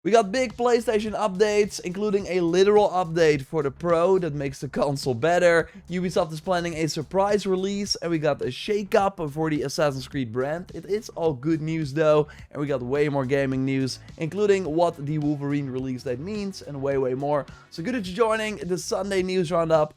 We got big PlayStation updates, including a literal update for the Pro that makes the console better. Ubisoft is planning a surprise release, and we got a shake-up for the Assassin's Creed brand. It is all good news though, and we got way more gaming news, including what the Wolverine release date means, and way more. So good that you're joining the Sunday News Roundup,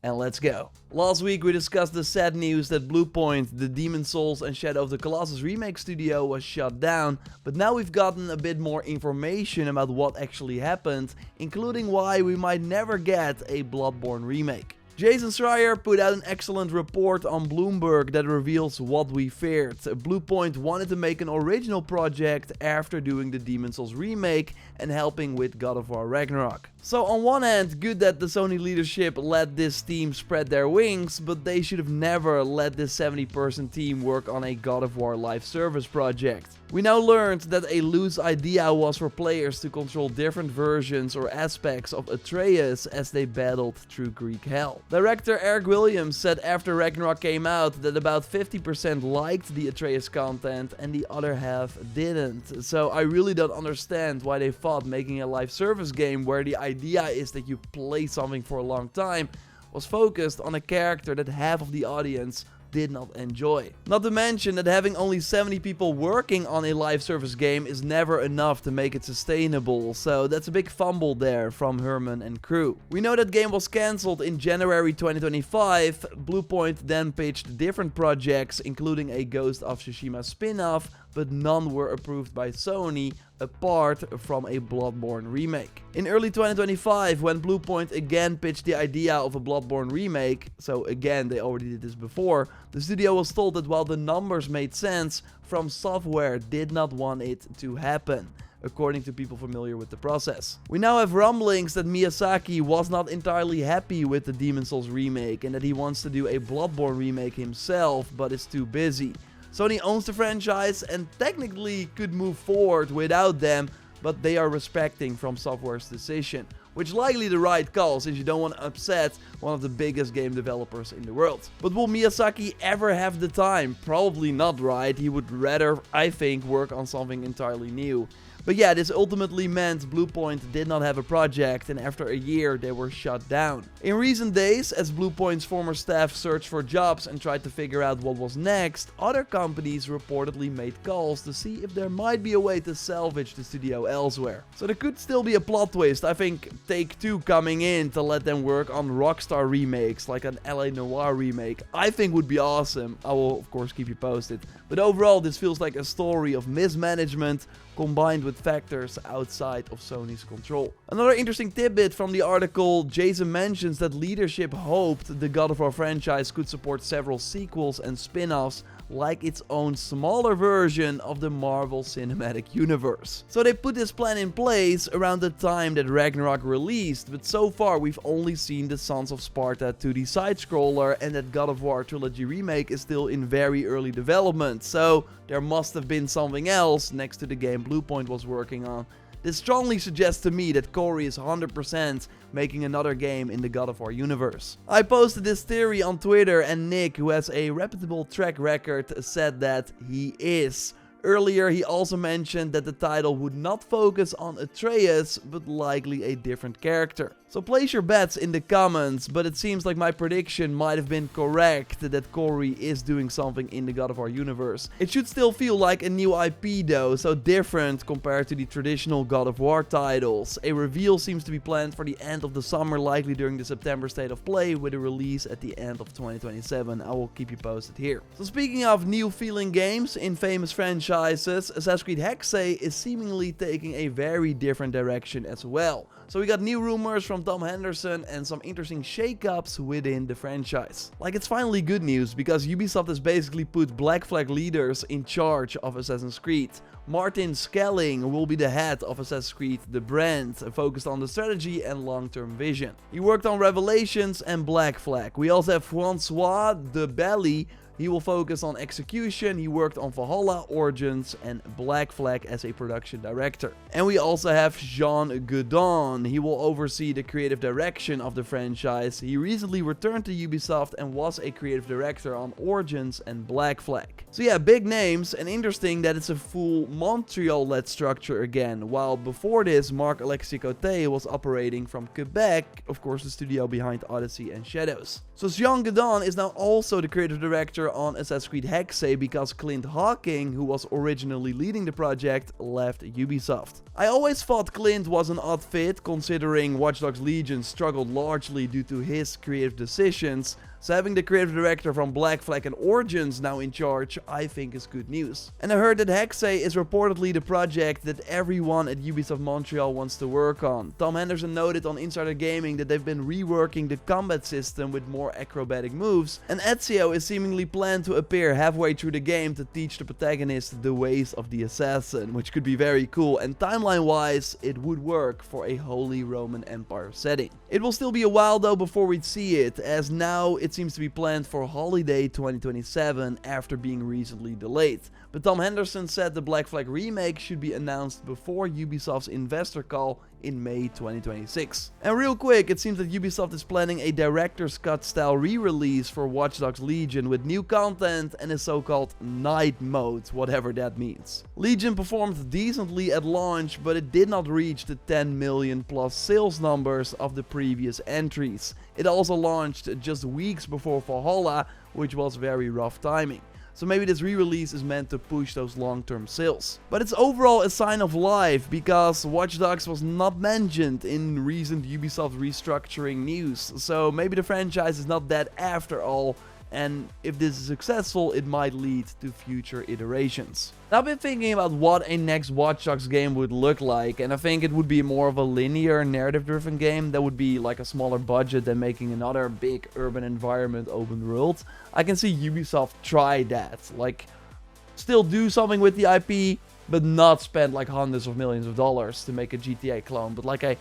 and let's go. Last week we discussed the sad news that Bluepoint, the Demon's Souls and Shadow of the Colossus remake studio was shut down, but now we've gotten a bit more information about what actually happened, including why we might never get a Bloodborne remake. Jason Schreier put out an excellent report on Bloomberg that reveals what we feared. Bluepoint wanted to make an original project after doing the Demon's Souls remake and helping with God of War Ragnarok. So on one hand, good that the Sony leadership let this team spread their wings, but they should have never let this 70-person team work on a God of War live service project. We now learned that a loose idea was for players to control different versions or aspects of Atreus as they battled through Greek hell. Director Eric Williams said after Ragnarok came out that about 50% liked the Atreus content and the other half didn't. So I really don't understand why they thought making a live service game where the idea is that you play something for a long time was focused on a character that half of the audience did not enjoy. Not to mention that having only 70 people working on a live service game is never enough to make it sustainable, so that's a big fumble there from Herman and crew. We know that game was cancelled in January 2025. Bluepoint then pitched different projects, including a Ghost of Tsushima spin-off, but none were approved by Sony, apart from a Bloodborne remake. In early 2025, when Bluepoint again pitched the idea of a Bloodborne remake, so again they already did this before, the studio was told that while the numbers made sense, From Software did not want it to happen, according to people familiar with the process. We now have rumblings that Miyazaki was not entirely happy with the Demon's Souls remake and that he wants to do a Bloodborne remake himself, but is too busy. Sony owns the franchise and technically could move forward without them, but they are respecting From Software's decision, which is likely the right call since you don't want to upset one of the biggest game developers in the world. But will Miyazaki ever have the time? Probably not, right? He would rather, I think, work on something entirely new. But yeah, this ultimately meant Bluepoint did not have a project, and after a year they were shut down. In recent days, as Bluepoint's former staff searched for jobs and tried to figure out what was next, other companies reportedly made calls to see if there might be a way to salvage the studio elsewhere. So there could still be a plot twist. I think Take-Two coming in to let them work on Rockstar remakes, like an LA Noire remake, I think would be awesome. I will of course keep you posted. But overall, this feels like a story of mismanagement combined with factors outside of Sony's control. Another interesting tidbit from the article, Jason mentions that leadership hoped the God of War franchise could support several sequels and spin-offs like its own smaller version of the Marvel Cinematic Universe. So they put this plan in place around the time that Ragnarok released, but so far we've only seen the Sons of Sparta 2D side-scroller, and that God of War Trilogy remake is still in very early development, so there must have been something else next to the game Bluepoint was working on. This strongly suggests to me that Corey is 100% making another game in the God of War universe. I posted this theory on Twitter, and Nick, who has a reputable track record, said that he is. Earlier, he also mentioned that the title would not focus on Atreus, but likely a different character. So place your bets in the comments, but it seems like my prediction might have been correct that Corey is doing something in the God of War universe. It should still feel like a new IP though, so different compared to the traditional God of War titles. A reveal seems to be planned for the end of the summer, likely during the September State of Play, with a release at the end of 2027. I will keep you posted here. So speaking of new feeling games in famous franchises, Assassin's Creed Hexe is seemingly taking a very different direction as well. So we got new rumors from Tom Henderson and some interesting shakeups within the franchise. Like, it's finally good news because Ubisoft has basically put Black Flag leaders in charge of Assassin's Creed. Martin Skelling will be the head of Assassin's Creed, the brand, focused on the strategy and long-term vision. He worked on Revelations and Black Flag. We also have Francois de Belly He will focus on execution. He worked on Valhalla, Origins, and Black Flag as a production director. And we also have Jean Godin. He will oversee the creative direction of the franchise. He recently returned to Ubisoft and was a creative director on Origins and Black Flag. So yeah, big names, and interesting that it's a full Montreal-led structure again, while before this Marc-Alexis Cote was operating from Quebec, of course the studio behind Odyssey and Shadows. So Jean Godin is now also the creative director on Assassin's Creed Hexe because Clint Hawking, who was originally leading the project, left Ubisoft. I always thought Clint was an odd fit considering Watch Dogs Legion struggled largely due to his creative decisions, so having the creative director from Black Flag and Origins now in charge, I think is good news. And I heard that Hexe is reportedly the project that everyone at Ubisoft Montreal wants to work on. Tom Henderson noted on Insider Gaming that they've been reworking the combat system with more acrobatic moves, and Ezio is seemingly planned to appear halfway through the game to teach the protagonist the ways of the assassin, which could be very cool, and timeline-wise, it would work for a Holy Roman Empire setting. It will still be a while though before we'd see it, as now it seems to be planned for holiday 2027 after being recently delayed. But Tom Henderson said the Black Flag remake should be announced before Ubisoft's investor call in May 2026. And real quick, it seems that Ubisoft is planning a director's cut style re-release for Watch Dogs Legion with new content and a so-called night mode, whatever that means. Legion performed decently at launch, but it did not reach the 10 million plus sales numbers of the previous entries. It also launched just weeks before Valhalla, which was very rough timing. So maybe this re-release is meant to push those long-term sales. But it's overall a sign of life, because Watch Dogs was not mentioned in recent Ubisoft restructuring news. So maybe the franchise is not dead after all, and if this is successful, it might lead to future iterations. Now, I've been thinking about what a next Watch Dogs game would look like, and I think it would be more of a linear, narrative-driven game that would be like a smaller budget than making another big urban environment open world. I can see Ubisoft try that, like still do something with the IP, but not spend like hundreds of millions of dollars to make a GTA clone, but like a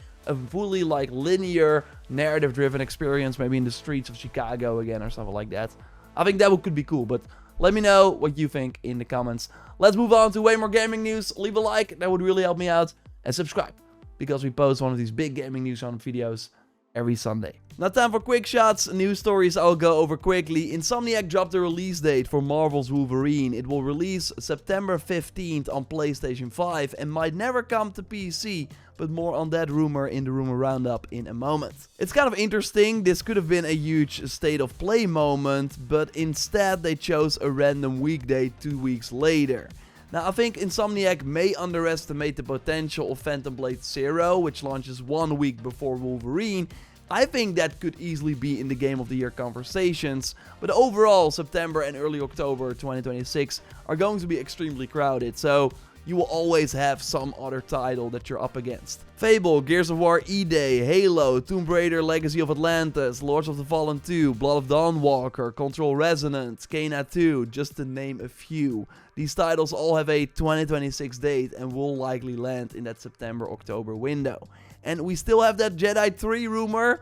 fully like linear narrative-driven experience, maybe in the streets of Chicago again or something like that. I think that could be cool, but let me know what you think in the comments. Let's move on to way more gaming news. Leave a like, that would really help me out, and subscribe, because we post one of these big gaming news on videos every Sunday. Now time for quick shots, news stories I'll go over quickly. Insomniac dropped the release date for Marvel's Wolverine. It will release September 15th on PlayStation 5 and might never come to PC, but more on that rumor in the rumor roundup in a moment. It's kind of interesting, this could have been a huge state of play moment, but instead they chose a random weekday 2 weeks later. Now I think Insomniac may underestimate the potential of Phantom Blade Zero, which launches 1 week before Wolverine. I think that could easily be in the Game of the Year conversations, but overall September and early October 2026 are going to be extremely crowded, so you will always have some other title that you're up against. Fable, Gears of War E-Day, Halo, Tomb Raider Legacy of Atlantis, Lords of the Fallen 2, Blood of Dawnwalker, Control Resonant, Kena 2, just to name a few. These titles all have a 2026 date and will likely land in that September-October window. And we still have that Jedi 3 rumor,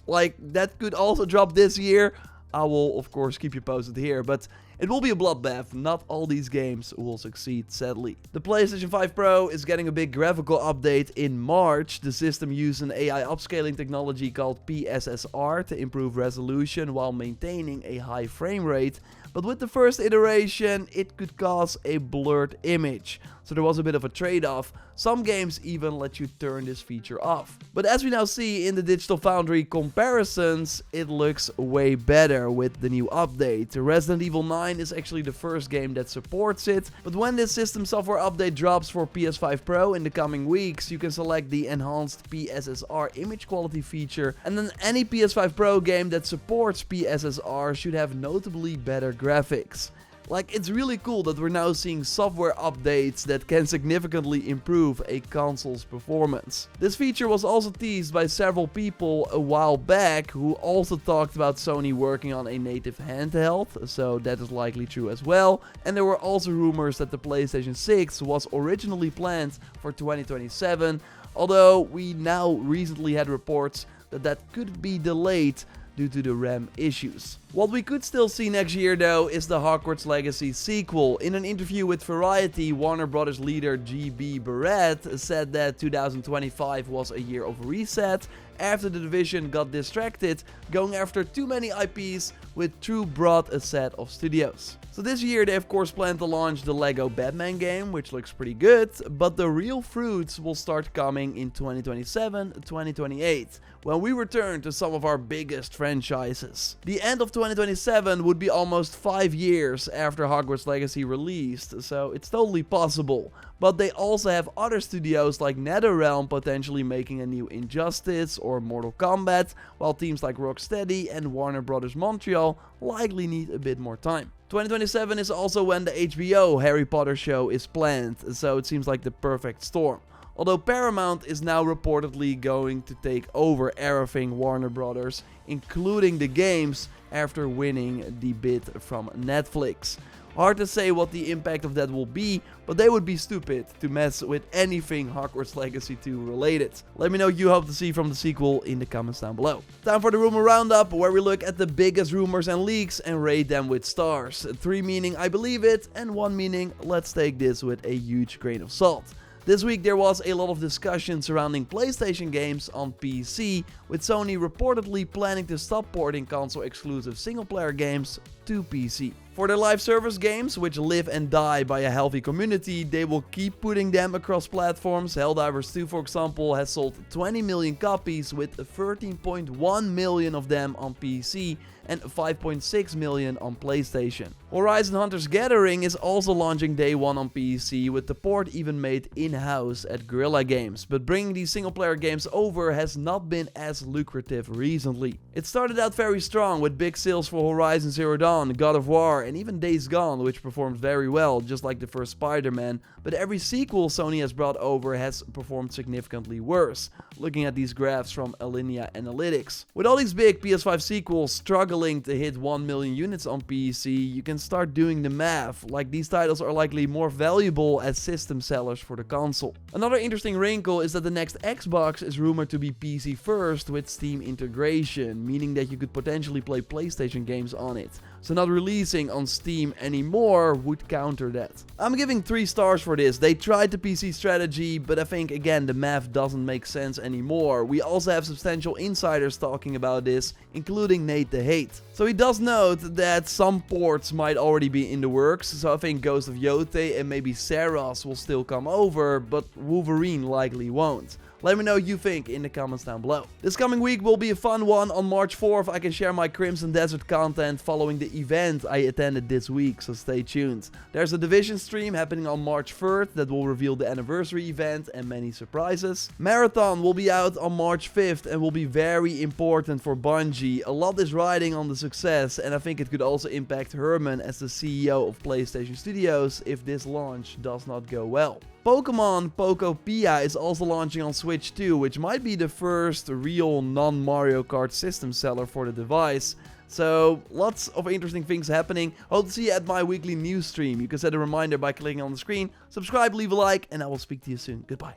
like that could also drop this year. I will of course keep you posted here, but it will be a bloodbath. Not all these games will succeed, sadly. The PlayStation 5 Pro is getting a big graphical update in March. The system uses an AI upscaling technology called PSSR to improve resolution while maintaining a high frame rate. But with the first iteration, it could cause a blurred image. So there was a bit of a trade-off. Some games even let you turn this feature off. But as we now see in the Digital Foundry comparisons, it looks way better with the new update. Resident Evil 9 is actually the first game that supports it. But when this system software update drops for PS5 Pro in the coming weeks, you can select the enhanced PSSR image quality feature. And then any PS5 Pro game that supports PSSR should have notably better graphics. Like, it's really cool that we're now seeing software updates that can significantly improve a console's performance. This feature was also teased by several people a while back who also talked about Sony working on a native handheld, so that is likely true as well. And there were also rumors that the PlayStation 6 was originally planned for 2027, although we now recently had reports that that could be delayed due to the RAM issues. What we could still see next year though is the Hogwarts Legacy sequel. In an interview with Variety, Warner Bros. Leader G.B. Barrett said that 2025 was a year of reset after the division got distracted going after too many IPs with too broad a set of studios. So this year they of course plan to launch the Lego Batman game, which looks pretty good, but the real fruits will start coming in 2027-2028, when we return to some of our biggest franchises. The end of 2027 would be almost 5 years after Hogwarts Legacy released, so it's totally possible. But they also have other studios like NetherRealm potentially making a new Injustice or Mortal Kombat, while teams like Rocksteady and Warner Bros. Montreal likely need a bit more time. 2027 is also when the HBO Harry Potter show is planned, so it seems like the perfect storm. Although Paramount is now reportedly going to take over everything Warner Bros., including the games, after winning the bid from Netflix. Hard to say what the impact of that will be, but they would be stupid to mess with anything Hogwarts Legacy 2 related. Let me know what you hope to see from the sequel in the comments down below. Time for the rumor roundup, where we look at the biggest rumors and leaks and rate them with stars. 3 meaning I believe it, and 1 meaning let's take this with a huge grain of salt. This week there was a lot of discussion surrounding PlayStation games on PC, with Sony reportedly planning to stop porting console exclusive single player games to PC. For their live service games, which live and die by a healthy community, they will keep putting them across platforms. Helldivers 2, for example, has sold 20 million copies, with 13.1 million of them on PC and 5.6 million on PlayStation. Horizon Hunters Gathering is also launching day 1 on PC, with the port even made in-house at Guerrilla Games, but bringing these single player games over has not been as lucrative recently. It started out very strong with big sales for Horizon Zero Dawn, God of War, and even Days Gone, which performed very well, just like the first Spider-Man, but every sequel Sony has brought over has performed significantly worse, looking at these graphs from Alinea Analytics. With all these big PS5 sequels struggling to hit 1 million units on PC, you can start doing the math, like these titles are likely more valuable as system sellers for the console. Another interesting wrinkle is that the next Xbox is rumored to be PC first with Steam integration, meaning that you could potentially play PlayStation games on it. So not releasing on Steam anymore would counter that. I'm giving 3 stars for this. They tried the PC strategy, but I think again the math doesn't make sense anymore. We also have substantial insiders talking about this, including Nate the Hate. So he does note that some ports might already be in the works, so I think Ghost of Yotei and maybe Saros will still come over, but Wolverine likely won't. Let me know what you think in the comments down below. This coming week will be a fun one. On March 4th, I can share my Crimson Desert content following the event I attended this week, so stay tuned. There's a Division stream happening on March 3rd that will reveal the anniversary event and many surprises. Marathon will be out on March 5th and will be very important for Bungie. A lot is riding on the success, and I think it could also impact Herman as the CEO of PlayStation Studios if this launch does not go well. Pokemon Pokopia is also launching on Switch 2, which might be the first real non-Mario Kart system seller for the device. So, lots of interesting things happening. Hope to see you at my weekly news stream. You can set a reminder by clicking on the screen. Subscribe, leave a like, and I will speak to you soon. Goodbye.